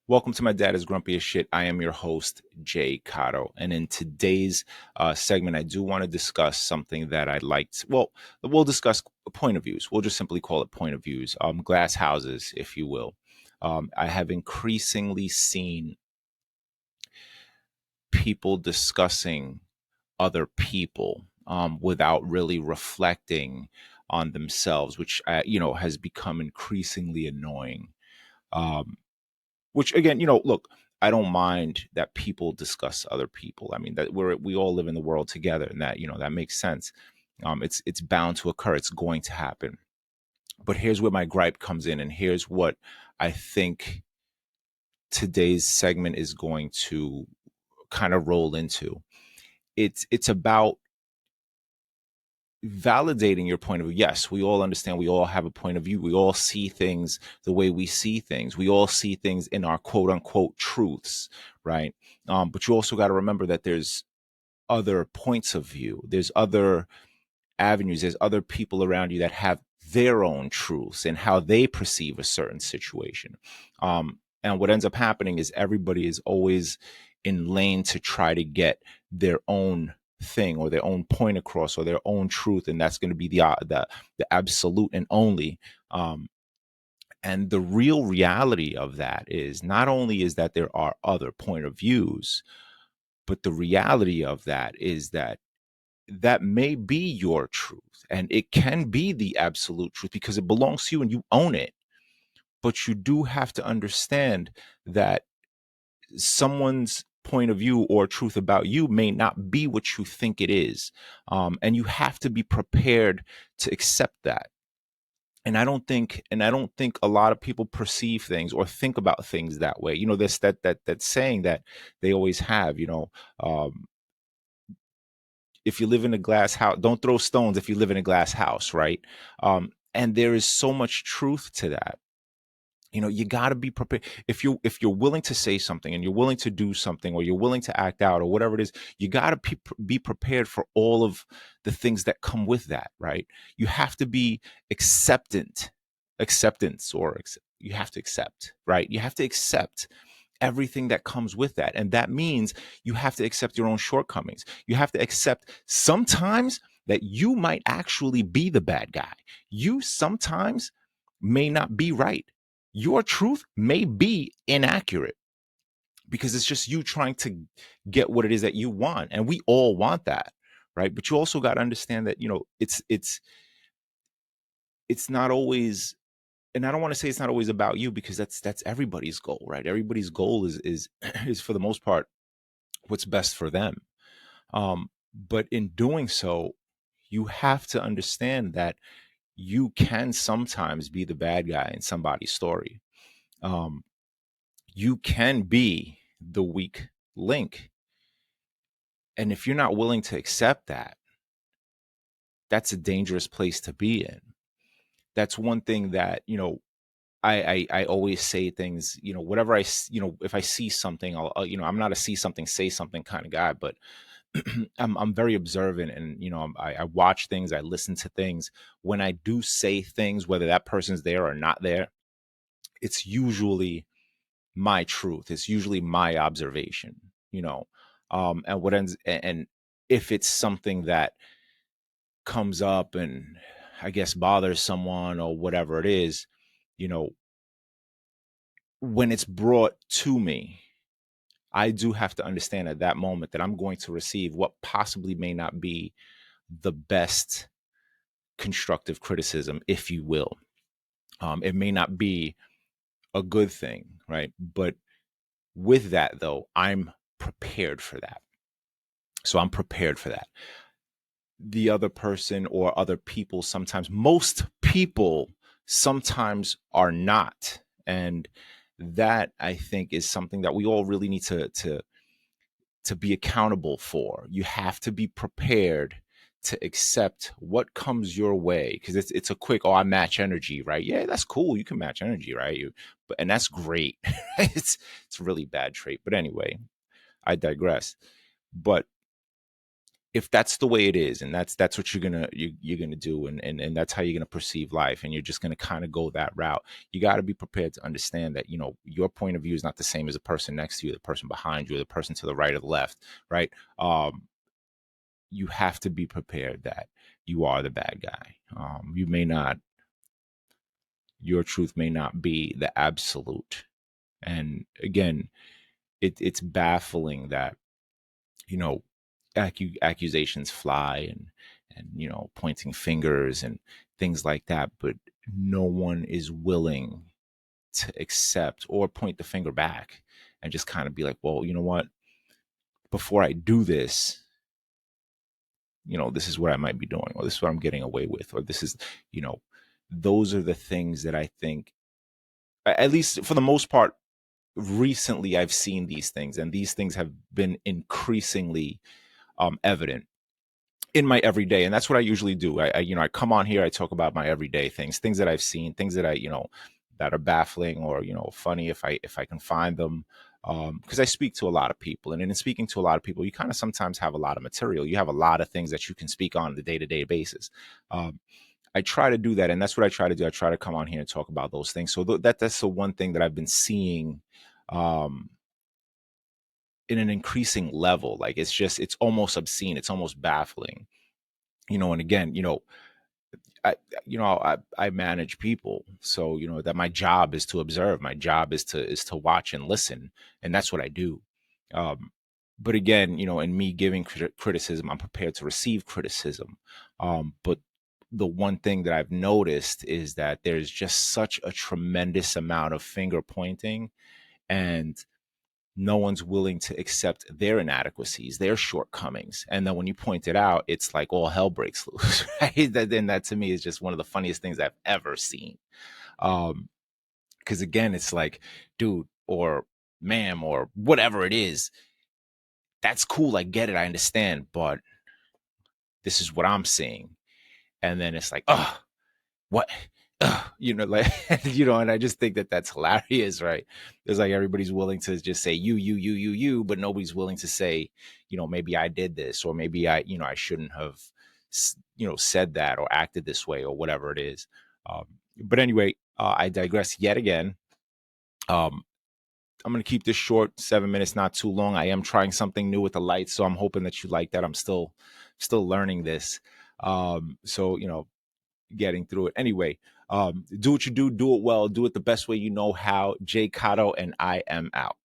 Welcome to My Dad is Grumpy as Shit. I am your host, Jay Cotto. And in today's segment, I do want to discuss something that I liked. Well, we'll discuss point of views. We'll just simply call it point of views, glass houses, if you will. I have increasingly seen people discussing other people without really reflecting on themselves, which, has become increasingly annoying. Um, Which again, look, I don't mind that people discuss other people. I mean, that we all live in the world together, and that that makes sense. It's bound to occur. It's going to happen. But here's where my gripe comes in, and here's what I think today's segment is going to kind of roll into. It's about validating your point of view. Yes, we all understand. We all have a point of view. We all see things the way we see things. We all see things in our quote unquote truths, right? But you also got to remember that there's other points of view. There's other avenues. There's other people around you that have their own truths and how they perceive a certain situation. And what ends up happening is everybody is always in lane to try to get their own thing or their own point across or their own truth, and that's going to be the absolute and only. And the real reality of that is not only is that there are other point of views, but the reality of that is that that may be your truth and it can be the absolute truth because it belongs to you and you own it. But you do have to understand that someone's point of view or truth about you may not be what you think it is. And you have to be prepared to accept that. And I don't think a lot of people perceive things or think about things that way. This that saying that they always have, um, if you live in a glass house, don't throw stones if you live in a glass house, right? And there is so much truth to that. You got to be prepared. If you're willing to say something and you're willing to do something or you're willing to act out or whatever it is, you got to be prepared for all of the things that come with that, right? You have to be acceptance, or you have to accept, right? You have to accept everything that comes with that. And that means you have to accept your own shortcomings. You have to accept sometimes that you might actually be the bad guy. You sometimes may not be right. Your truth may be inaccurate because it's just you trying to get what it is that you want. And we all want that, right? But you also got to understand that, it's not always, and I don't want to say it's not always about you because that's everybody's goal, right? Everybody's goal is is for the most part what's best for them. But in doing so, you have to understand that you can sometimes be the bad guy in somebody's story. Um, you can be the weak link. And if you're not willing to accept that, that's a dangerous place to be in. That's one thing that, I always say things, whatever if I see something, I'm not a see something, say something kind of guy, but I'm very observant, and I watch things, I listen to things. When I do say things, whether that person's there or not there, it's usually my truth. It's usually my observation, and what ends, and if it's something that comes up and I guess bothers someone or whatever it is, you know, when it's brought to me, I do have to understand at that moment that I'm going to receive what possibly may not be the best constructive criticism, if you will. It may not be a good thing, right? But with that, though, I'm prepared for that. So I'm prepared for that. The other person or other people sometimes, most people sometimes are not. And that, I think, is something that we all really need to be accountable for. You have to be prepared to accept what comes your way, because it's a quick, I match energy, right? Yeah, that's cool. You can match energy, right? And that's great. It's a really bad trait. But anyway, I digress. But if that's the way it is, and that's what you're gonna do, and that's how you're gonna perceive life, and you're just gonna kind of go that route, you got to be prepared to understand that, your point of view is not the same as the person next to you, the person behind you, or the person to the right or the left, right? You have to be prepared that you are the bad guy. You may not, your truth may not be the absolute. And again, it's baffling that, you know accusations fly, and pointing fingers and things like that, but no one is willing to accept or point the finger back and just kind of be like, well, you know what, before I do this, this is what I might be doing, or this is what I'm getting away with, or this is, you know those are the things that I think, at least for the most part, recently I've seen these things, and these things have been increasingly evident in my everyday. And that's what I usually do. I come on here, I talk about my everyday things that I've seen, things that that are baffling, or funny, if I can find them. Because I speak to a lot of people, and in speaking to a lot of people, you kind of sometimes have a lot of material, you have a lot of things that you can speak on a day-to-day basis. um, I try to do that, and that's what I try to do. I try to come on here and talk about those things. So that's the one thing that I've been seeing, um, in an increasing level. Like, it's almost obscene, it's almost baffling. And again, I I manage people, so that my job is to observe. My job is to watch and listen, and that's what I do. Um, but again, in me giving criticism, I'm prepared to receive criticism. But the one thing that I've noticed is that there's just such a tremendous amount of finger pointing, and no one's willing to accept their inadequacies, their shortcomings. And then when you point it out, it's like all hell breaks loose, right? That to me is just one of the funniest things I've ever seen. Because again, it's like, dude, or ma'am, or whatever it is, that's cool. I get it. I understand. But this is what I'm seeing. And then it's like, oh, what? Like, and I just think that that's hilarious, right? It's like everybody's willing to just say you, but nobody's willing to say, maybe I did this, or maybe I shouldn't have, said that or acted this way, or whatever it is. But anyway, I digress yet again. Um, I'm going to keep this short, 7 minutes, not too long. I am trying something new with the lights, so I'm hoping that you like that. I'm still learning this. So, getting through it. Anyway, do what you do it well, do it the best way you know how. Jay Cotto, and I am out.